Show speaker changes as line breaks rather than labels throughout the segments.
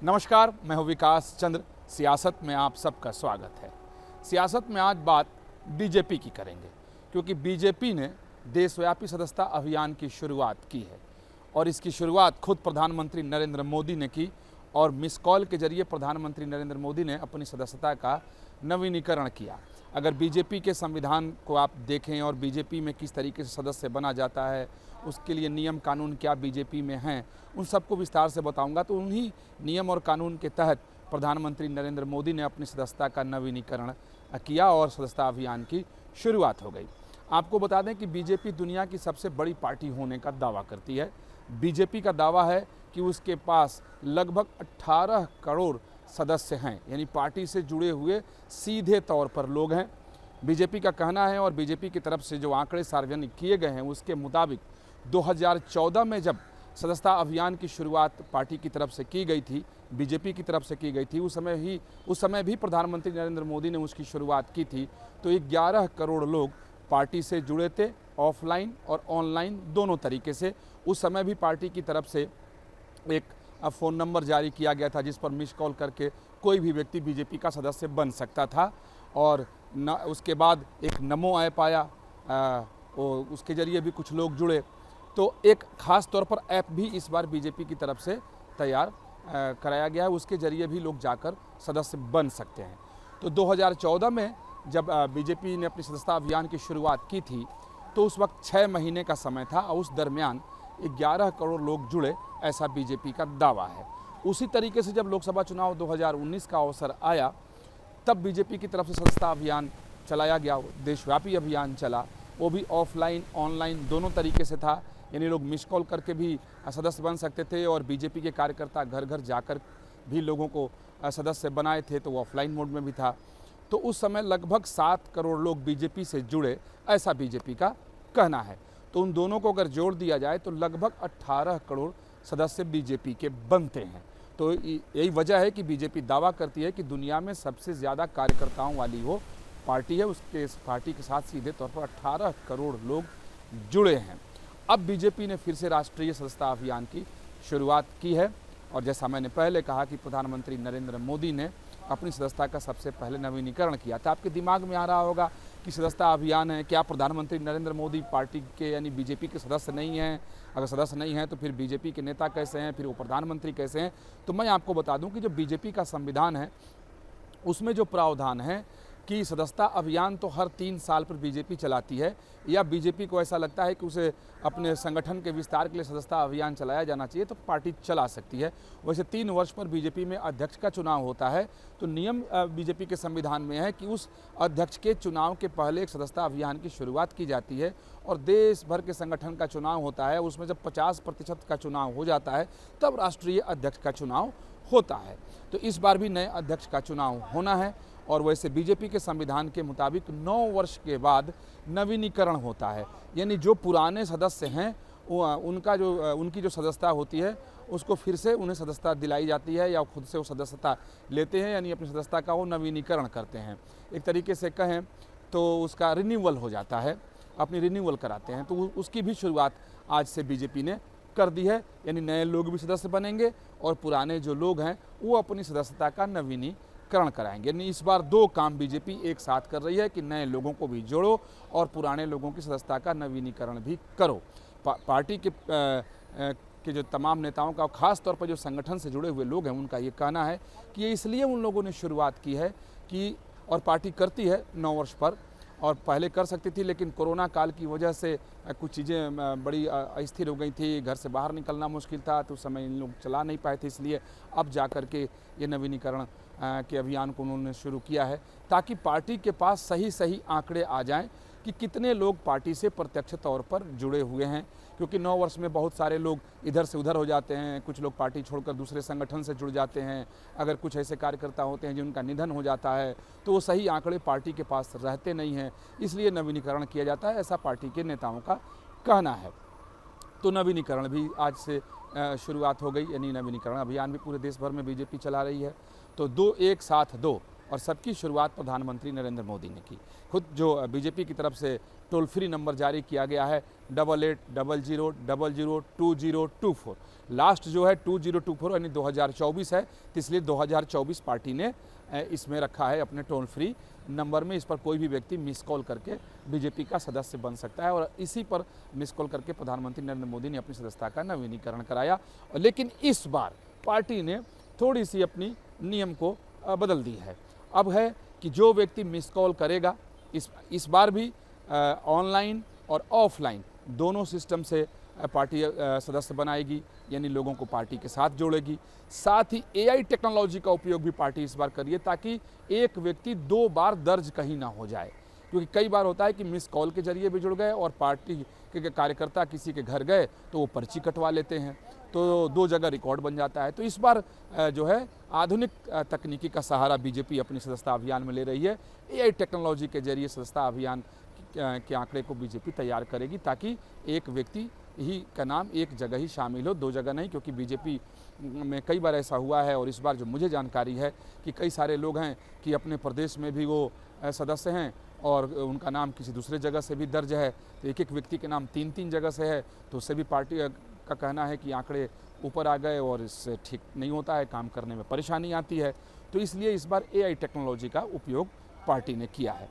नमस्कार, मैं हूं विकास चंद्र। सियासत में आप सबका स्वागत है। सियासत में आज बात बीजेपी की करेंगे, क्योंकि बीजेपी ने देशव्यापी सदस्यता अभियान की शुरुआत की है और इसकी शुरुआत खुद प्रधानमंत्री नरेंद्र मोदी ने की और मिस कॉल के जरिए प्रधानमंत्री नरेंद्र मोदी ने अपनी सदस्यता का नवीनीकरण किया। अगर बीजेपी के संविधान को आप देखें और बीजेपी में किस तरीके से सदस्य बना जाता है, उसके लिए नियम कानून क्या बीजेपी में हैं, उन सबको विस्तार से बताऊंगा। तो उन्हीं नियम और कानून के तहत प्रधानमंत्री नरेंद्र मोदी ने अपनी सदस्यता का नवीनीकरण किया और सदस्यता अभियान की शुरुआत हो गई। आपको बता दें कि बीजेपी दुनिया की सबसे बड़ी पार्टी होने का दावा करती है। बीजेपी का दावा है कि उसके पास लगभग 18 करोड़ सदस्य हैं, यानी पार्टी से जुड़े हुए सीधे तौर पर लोग हैं। बीजेपी का कहना है और बीजेपी की तरफ से जो आंकड़े सार्वजनिक किए गए हैं उसके मुताबिक 2014 में जब सदस्यता अभियान की शुरुआत पार्टी की तरफ से की गई थी, बीजेपी की तरफ से की गई थी, उस समय भी प्रधानमंत्री नरेंद्र मोदी ने उसकी शुरुआत की थी। तो 11 करोड़ लोग पार्टी से जुड़े थे, ऑफलाइन और ऑनलाइन दोनों तरीके से। उस समय भी पार्टी की तरफ से एक फ़ोन नंबर जारी किया गया था जिस पर मिस कॉल करके कोई भी व्यक्ति बीजेपी का सदस्य बन सकता था। और उसके बाद एक नमो ऐप आया, उसके जरिए भी कुछ लोग जुड़े। तो एक ख़ास तौर पर ऐप भी इस बार बीजेपी की तरफ से तैयार कराया गया है, उसके जरिए भी लोग जाकर सदस्य बन सकते हैं। तो 2014 में जब बीजेपी ने अपनी सदस्यता अभियान की शुरुआत की थी तो उस वक्त 6 महीने का समय था और उस दरमियान 11 करोड़ लोग जुड़े, ऐसा बीजेपी का दावा है। उसी तरीके से जब लोकसभा चुनाव 2019 का अवसर आया तब बीजेपी की तरफ से सदस्यता अभियान चलाया गया, देशव्यापी अभियान चला, वो भी ऑफलाइन ऑनलाइन दोनों तरीके से था। यानी लोग मिस कॉल करके भी सदस्य बन सकते थे और बीजेपी के कार्यकर्ता घर घर जाकर भी लोगों को सदस्य बनाए थे, तो वो ऑफलाइन मोड में भी था। तो उस समय लगभग 7 करोड़ लोग बीजेपी से जुड़े, ऐसा बीजेपी का कहना है। तो उन दोनों को अगर जोड़ दिया जाए तो लगभग 18 करोड़ सदस्य बीजेपी के बनते हैं। तो यही वजह है कि बीजेपी दावा करती है कि दुनिया में सबसे ज़्यादा कार्यकर्ताओं वाली वो पार्टी है। उसके इस पार्टी के साथ सीधे तौर पर 18 करोड़ लोग जुड़े हैं। अब बीजेपी ने फिर से राष्ट्रीय सदस्यता अभियान की शुरुआत की है और जैसा मैंने पहले कहा कि प्रधानमंत्री नरेंद्र मोदी ने अपनी सदस्यता का सबसे पहले नवीनीकरण किया था। आपके दिमाग में आ रहा होगा कि सदस्यता अभियान है, क्या प्रधानमंत्री नरेंद्र मोदी पार्टी के यानी बीजेपी के सदस्य नहीं हैं? अगर सदस्य नहीं हैं तो फिर बीजेपी के नेता कैसे हैं, फिर वो प्रधानमंत्री कैसे हैं? तो मैं आपको बता दूं कि जो बीजेपी का संविधान है उसमें जो प्रावधान है कि सदस्यता अभियान तो हर 3 साल पर बीजेपी चलाती है, या बीजेपी को ऐसा लगता है कि उसे अपने संगठन के विस्तार के लिए सदस्यता अभियान चलाया जाना चाहिए तो पार्टी चला सकती है। वैसे 3 वर्ष पर बीजेपी में अध्यक्ष का चुनाव होता है। तो नियम बीजेपी के संविधान में है कि उस अध्यक्ष के चुनाव के पहले एक सदस्यता अभियान की शुरुआत की जाती है और देश भर के संगठन का चुनाव होता है। उसमें जब 50% का चुनाव हो जाता है तब राष्ट्रीय अध्यक्ष का चुनाव होता है। तो इस बार भी नए अध्यक्ष का चुनाव होना है और वैसे बीजेपी के संविधान के मुताबिक 9 वर्ष के बाद नवीनीकरण होता है। यानी जो पुराने सदस्य हैं उनकी जो सदस्यता होती है उसको फिर से उन्हें सदस्यता दिलाई जाती है या खुद से वो सदस्यता लेते हैं, यानी अपनी सदस्यता का वो नवीनीकरण करते हैं। एक तरीके से कहें तो उसका रिन्यूअल हो जाता है, अपनी रिन्यूअल कराते हैं। तो उसकी भी शुरुआत आज से बीजेपी ने कर दी है। यानी नए लोग भी सदस्य बनेंगे और पुराने जो लोग हैं वो अपनी सदस्यता का नवीनीकरण कराएंगे। यानी इस बार 2 काम बीजेपी एक साथ कर रही है कि नए लोगों को भी जोड़ो और पुराने लोगों की सदस्यता का नवीनीकरण भी करो। पार्टी के जो तमाम नेताओं का, खास तौर पर जो संगठन से जुड़े हुए लोग हैं, उनका ये कहना है कि ये इसलिए उन लोगों ने शुरुआत की है कि, और पार्टी करती है 9 वर्ष पर और पहले कर सकती थी, लेकिन कोरोना काल की वजह से कुछ चीज़ें बड़ी अस्थिर हो गई थी, घर से बाहर निकलना मुश्किल था, तो उस समय इन लोग चला नहीं पाए थे। इसलिए अब जा कर के ये नवीनीकरण के अभियान को उन्होंने शुरू किया है ताकि पार्टी के पास सही आंकड़े आ जाएं कि कितने लोग पार्टी से प्रत्यक्ष तौर पर जुड़े हुए हैं। क्योंकि 9 वर्ष में बहुत सारे लोग इधर से उधर हो जाते हैं, कुछ लोग पार्टी छोड़कर दूसरे संगठन से जुड़ जाते हैं। अगर कुछ ऐसे कार्यकर्ता होते हैं जिनका निधन हो जाता है तो वो सही आंकड़े पार्टी के पास रहते नहीं हैं, इसलिए नवीनीकरण किया जाता है, ऐसा पार्टी के नेताओं का कहना है। तो नवीनीकरण भी आज से शुरुआत हो गई, यानी नवीनीकरण अभियान भी पूरे देश भर में बीजेपी चला रही है। तो 2 एक साथ 2 और सबकी शुरुआत प्रधानमंत्री नरेंद्र मोदी ने की। खुद जो बीजेपी की तरफ से टोल फ्री नंबर जारी किया गया है 8800002024, लास्ट जो है 2024 यानी 2024 है, तो इसलिए 2024 पार्टी ने इसमें रखा है अपने टोल फ्री नंबर में। इस पर कोई भी व्यक्ति मिस कॉल करके बीजेपी का सदस्य बन सकता है और इसी पर मिस कॉल करके प्रधानमंत्री नरेंद्र मोदी ने अपनी सदस्यता का नवीनीकरण कराया। लेकिन इस बार पार्टी ने थोड़ी सी अपनी नियम को बदल दी है। अब है कि जो व्यक्ति मिस कॉल करेगा इस बार भी ऑनलाइन और ऑफलाइन दोनों सिस्टम से पार्टी सदस्य बनाएगी, यानी लोगों को पार्टी के साथ जोड़ेगी। साथ ही AI टेक्नोलॉजी का उपयोग भी पार्टी इस बार करिए ताकि एक व्यक्ति 2 बार दर्ज कहीं ना हो जाए, क्योंकि कई बार होता है कि मिस कॉल के जरिए भी जुड़ गए और पार्टी के कार्यकर्ता किसी के घर गए तो वो पर्ची कटवा लेते हैं, तो 2 जगह रिकॉर्ड बन जाता है। तो इस बार जो है आधुनिक तकनीकी का सहारा बीजेपी अपनी सदस्यता अभियान में ले रही है। AI टेक्नोलॉजी के जरिए सदस्यता अभियान के आंकड़े को बीजेपी तैयार करेगी ताकि एक व्यक्ति ही का नाम एक जगह ही शामिल हो, 2 जगह नहीं, क्योंकि बीजेपी में कई बार ऐसा हुआ है और इस बार जो मुझे जानकारी है कि कई सारे लोग हैं कि अपने प्रदेश में भी वो सदस्य हैं और उनका नाम किसी दूसरे जगह से भी दर्ज है, तो एक व्यक्ति के नाम 3 जगह से है, तो उससे भी पार्टी का कहना है कि आंकड़े ऊपर आ गए और इससे ठीक नहीं होता है, काम करने में परेशानी आती है। तो इसलिए इस बार AI टेक्नोलॉजी का उपयोग पार्टी ने किया है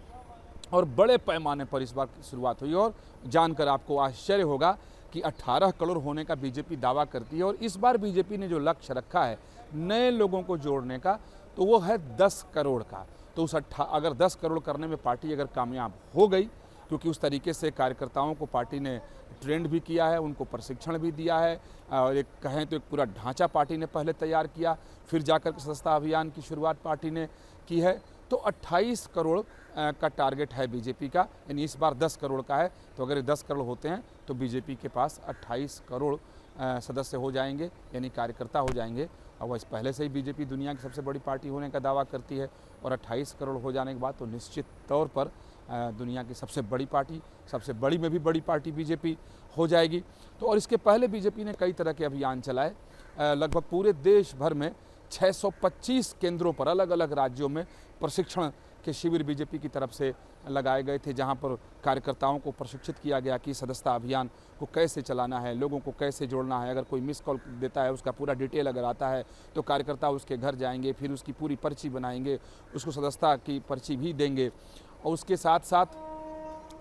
और बड़े पैमाने पर इस बार शुरुआत हुई। और जानकर आपको आश्चर्य होगा कि 18 करोड़ होने का बीजेपी दावा करती है और इस बार बीजेपी ने जो लक्ष्य रखा है नए लोगों को जोड़ने का, तो वो है 10 करोड़ का। तो उस अगर 10 करोड़ करने में पार्टी अगर कामयाब हो गई, क्योंकि उस तरीके से कार्यकर्ताओं को पार्टी ने ट्रेंड भी किया है, उनको प्रशिक्षण भी दिया है और एक कहें तो एक पूरा ढांचा पार्टी ने पहले तैयार किया, फिर जाकर सदस्यता अभियान की शुरुआत पार्टी ने की है, तो 28 करोड़ का टारगेट है बीजेपी का, यानी इस बार 10 करोड़ का है। तो अगर 10 करोड़ होते हैं तो बीजेपी के पास 28 करोड़ सदस्य हो जाएंगे, यानी कार्यकर्ता हो जाएंगे। और वह पहले से ही बीजेपी दुनिया की सबसे बड़ी पार्टी होने का दावा करती है और 28 करोड़ हो जाने के बाद तो निश्चित तौर पर दुनिया की सबसे बड़ी पार्टी, सबसे बड़ी में भी बड़ी पार्टी बीजेपी हो जाएगी। तो और इसके पहले बीजेपी ने कई तरह के अभियान चलाए, लगभग पूरे देश भर में 625 केंद्रों पर अलग अलग राज्यों में प्रशिक्षण के शिविर बीजेपी की तरफ से लगाए गए थे, जहां पर कार्यकर्ताओं को प्रशिक्षित किया गया कि सदस्यता अभियान को कैसे चलाना है, लोगों को कैसे जोड़ना है। अगर कोई मिस कॉल देता है उसका पूरा डिटेल अगर आता है तो कार्यकर्ता उसके घर जाएंगे, फिर उसकी पूरी पर्ची बनाएंगे, उसको सदस्यता की पर्ची भी देंगे। और उसके साथ साथ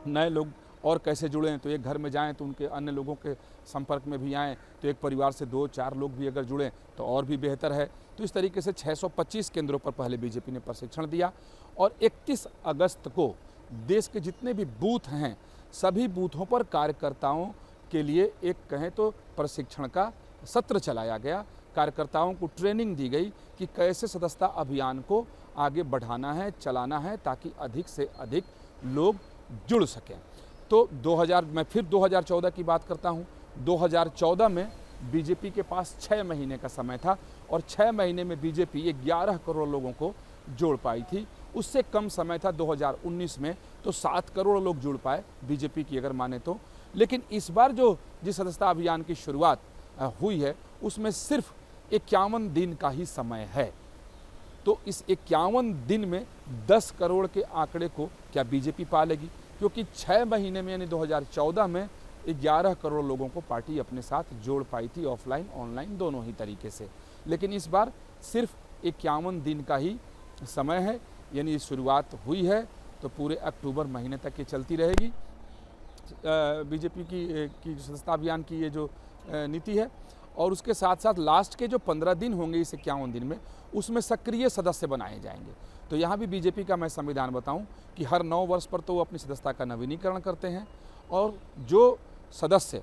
नए लोग और कैसे जुड़ें, तो एक घर में जाएं तो उनके अन्य लोगों के संपर्क में भी आएँ, तो एक परिवार से 2-4 लोग भी अगर जुड़ें तो और भी बेहतर है। तो इस तरीके से 625 केंद्रों पर पहले बीजेपी ने प्रशिक्षण दिया और 31 अगस्त को देश के जितने भी बूथ हैं सभी बूथों पर कार्यकर्ताओं के लिए एक कहें तो प्रशिक्षण का सत्र चलाया गया। कार्यकर्ताओं को ट्रेनिंग दी गई कि कैसे सदस्यता अभियान को आगे बढ़ाना है, चलाना है, ताकि अधिक से अधिक लोग जुड़ सकें। तो मैं फिर 2014 की बात करता हूँ। 2014 में बीजेपी के पास 6 महीने का समय था और 6 महीने में बीजेपी 11 करोड़ लोगों को जोड़ पाई थी। उससे कम समय था 2019 में, तो 7 करोड़ लोग जुड़ पाए बीजेपी की अगर माने तो। लेकिन इस बार जिस सदस्यता अभियान की शुरुआत हुई है उसमें सिर्फ 51 दिन का ही समय है। तो इस 51 दिन में 10 करोड़ के आंकड़े को क्या बीजेपी पा लेगी? क्योंकि 6 महीने में यानी 2014 में 11 करोड़ लोगों को पार्टी अपने साथ जोड़ पाई थी, ऑफलाइन ऑनलाइन दोनों ही तरीके से। लेकिन इस बार सिर्फ 51 दिन का ही समय है, यानी शुरुआत हुई है तो पूरे अक्टूबर महीने तक ये चलती रहेगी बीजेपी की सदस्यता अभियान की ये जो नीति है। और उसके साथ साथ लास्ट के जो 15 दिन होंगे इस 51 दिन में, उसमें सक्रिय सदस्य बनाए जाएंगे। तो यहाँ भी बीजेपी का मैं संविधान बताऊं कि हर 9 वर्ष पर तो वो अपनी सदस्यता का नवीनीकरण करते हैं और जो सदस्य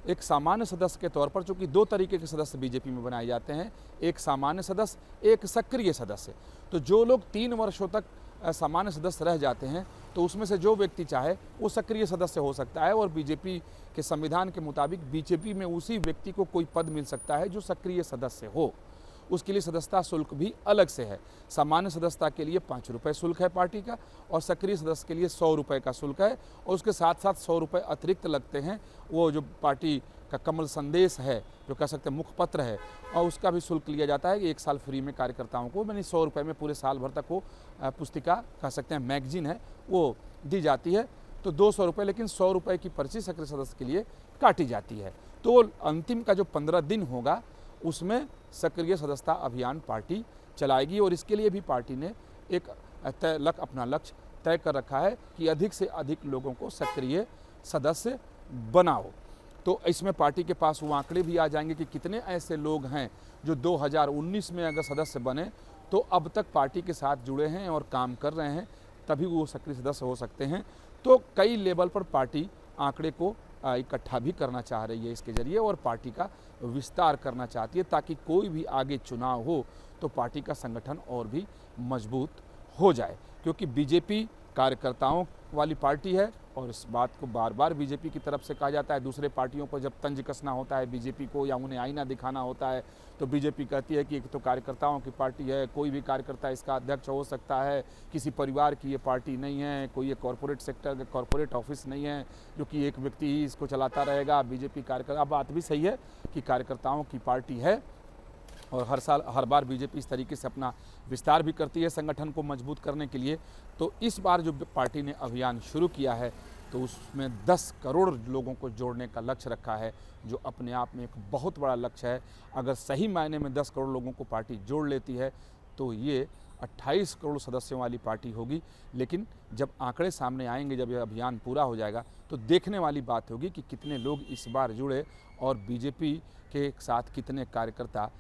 एक सामान्य सदस्य के तौर पर, चूँकि 2 तरीके के सदस्य बीजेपी में बनाए जाते हैं, एक सामान्य सदस्य, एक सक्रिय सदस्य। तो जो लोग 3 वर्षों तक सामान्य सदस्य रह जाते हैं तो उसमें से जो व्यक्ति चाहे वो सक्रिय सदस्य हो सकता है और बीजेपी के संविधान के मुताबिक बीजेपी में उसी व्यक्ति को कोई पद मिल सकता है जो सक्रिय सदस्य हो। उसके लिए सदस्यता शुल्क भी अलग से है। सामान्य सदस्यता के लिए 5 रुपये शुल्क है पार्टी का और सक्रिय सदस्य के लिए 100 रुपये का शुल्क है और उसके साथ साथ 100 रुपये अतिरिक्त लगते हैं वो जो पार्टी का कमल संदेश है, जो कह सकते हैं मुखपत्र है, और उसका भी शुल्क लिया जाता है कि 1 साल फ्री में कार्यकर्ताओं को, यानी 100 रुपये में पूरे साल भर तक वो पुस्तिका कह सकते हैं मैगजीन है वो दी जाती है। तो 200 रुपये, लेकिन 100 रुपये की पर्ची सक्रिय सदस्य के लिए काटी जाती है। तो अंतिम का जो 15 दिन होगा उसमें सक्रिय सदस्यता अभियान पार्टी चलाएगी, और इसके लिए भी पार्टी ने एक अपना लक्ष्य तय कर रखा है कि अधिक से अधिक लोगों को सक्रिय सदस्य बनाओ। तो इसमें पार्टी के पास वो आंकड़े भी आ जाएंगे कि कितने ऐसे लोग हैं जो 2019 में अगर सदस्य बने तो अब तक पार्टी के साथ जुड़े हैं और काम कर रहे हैं, तभी वो सक्रिय सदस्य हो सकते हैं। तो कई लेवल पर पार्टी आंकड़े को इकट्ठा भी करना चाह रही है इसके जरिए, और पार्टी का विस्तार करना चाहती है, ताकि कोई भी आगे चुनाव हो तो पार्टी का संगठन और भी मजबूत हो जाए। क्योंकि बीजेपी कार्यकर्ताओं वाली पार्टी है, और इस बात को बार बार बीजेपी की तरफ से कहा जाता है। दूसरे पार्टियों पर जब तंज कसना होता है बीजेपी को, या उन्हें आईना दिखाना होता है, तो बीजेपी कहती है कि एक तो कार्यकर्ताओं की पार्टी है, कोई भी कार्यकर्ता इसका अध्यक्ष हो सकता है, किसी परिवार की ये पार्टी नहीं है, कोई ये कॉरपोरेट सेक्टर का कॉरपोरेट ऑफिस नहीं है जो कि एक व्यक्ति ही इसको चलाता रहेगा। बीजेपी कार्यकर्ता, बात भी सही है कि कार्यकर्ताओं की पार्टी है, और हर बार बीजेपी इस तरीके से अपना विस्तार भी करती है संगठन को मजबूत करने के लिए। तो इस बार जो पार्टी ने अभियान शुरू किया है तो उसमें 10 करोड़ लोगों को जोड़ने का लक्ष्य रखा है, जो अपने आप में एक बहुत बड़ा लक्ष्य है। अगर सही मायने में 10 करोड़ लोगों को पार्टी जोड़ लेती है तो ये 28 करोड़ सदस्यों वाली पार्टी होगी। लेकिन जब आंकड़े सामने आएंगे, जब यह अभियान पूरा हो जाएगा, तो देखने वाली बात होगी कि कितने लोग इस बार जुड़े और बीजेपी के साथ कितने कार्यकर्ता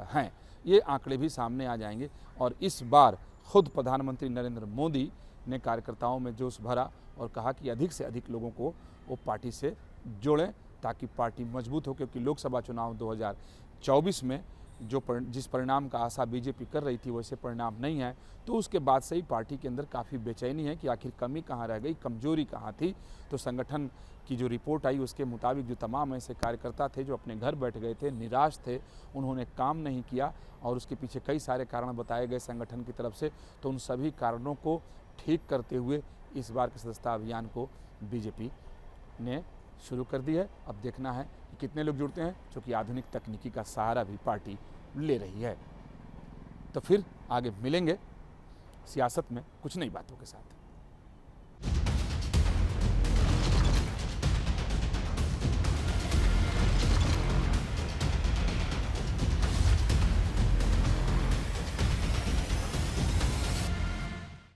हैं। ये आंकड़े भी सामने आ जाएंगे। और इस बार खुद प्रधानमंत्री नरेंद्र मोदी ने कार्यकर्ताओं में जोश भरा और कहा कि अधिक से अधिक लोगों को वो पार्टी से जोड़ें, ताकि पार्टी मजबूत हो। क्योंकि लोकसभा चुनाव 2024 में जिस परिणाम का आशा बीजेपी कर रही थी वैसे परिणाम नहीं है, तो उसके बाद से ही पार्टी के अंदर काफ़ी बेचैनी है कि आखिर कमी कहाँ रह गई, कमजोरी कहाँ थी। तो संगठन की जो रिपोर्ट आई उसके मुताबिक जो तमाम ऐसे कार्यकर्ता थे जो अपने घर बैठ गए थे, निराश थे, उन्होंने काम नहीं किया, और उसके पीछे कई सारे कारण बताए गए संगठन की तरफ से। तो उन सभी कारणों को ठीक करते हुए इस बार के सदस्यता अभियान को बीजेपी ने शुरू कर दी है। अब देखना है कि कितने लोग जुड़ते हैं, क्योंकि आधुनिक तकनीकी का सहारा भी पार्टी ले रही है। तो फिर आगे मिलेंगे सियासत में कुछ नई बातों के साथ।